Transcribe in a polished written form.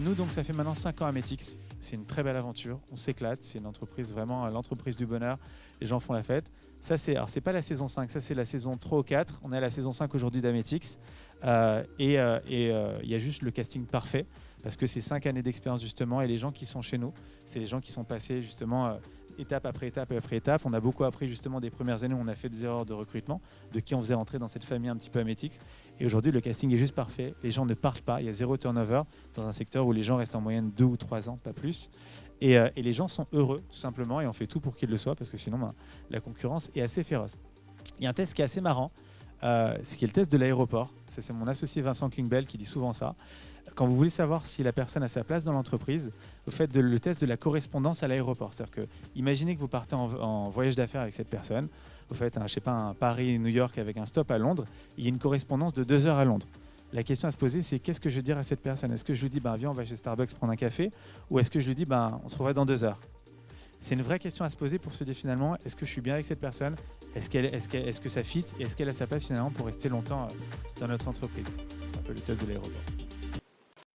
Nous, donc, ça fait maintenant 5 ans à Metix. C'est une très belle aventure. On s'éclate. C'est une entreprise, vraiment l'entreprise du bonheur. Les gens font la fête. Ça, c'est pas la saison 5, ça, c'est la saison 3 ou 4. On est à la saison 5 aujourd'hui d'Ametix. Il y a juste le casting parfait parce que c'est 5 années d'expérience, justement. Et les gens qui sont chez nous, c'est les gens qui sont passés, justement, étape après étape après étape. On a beaucoup appris, justement, des premières années où on a fait des erreurs de recrutement, de qui on faisait rentrer dans cette famille un petit peu Ametix. Et aujourd'hui, le casting est juste parfait. Les gens ne partent pas. Il y a 0 turnover dans un secteur où les gens restent en moyenne 2 ou 3 ans, pas plus. Et les gens sont heureux, tout simplement, et on fait tout pour qu'ils le soient, parce que sinon, la concurrence est assez féroce. Il y a un test qui est assez marrant, c'est le test de l'aéroport. C'est mon associé Vincent Klingbeil qui dit souvent ça. Quand vous voulez savoir si la personne a sa place dans l'entreprise, vous faites le test de la correspondance à l'aéroport. C'est-à-dire que, imaginez que vous partez en voyage d'affaires avec cette personne, vous faites un Paris-New York avec un stop à Londres, il y a une correspondance de 2 heures à Londres. La question à se poser, c'est qu'est-ce que je veux dire à cette personne? Est-ce que je lui dis, viens, on va chez Starbucks prendre un café? Ou est-ce que je lui dis, on se revoit dans 2 heures? C'est une vraie question à se poser pour se dire finalement, est-ce que je suis bien avec cette personne? Est-ce que ça fit? Et est-ce qu'elle a sa place finalement pour rester longtemps dans notre entreprise? C'est un peu le test de l'aéroport.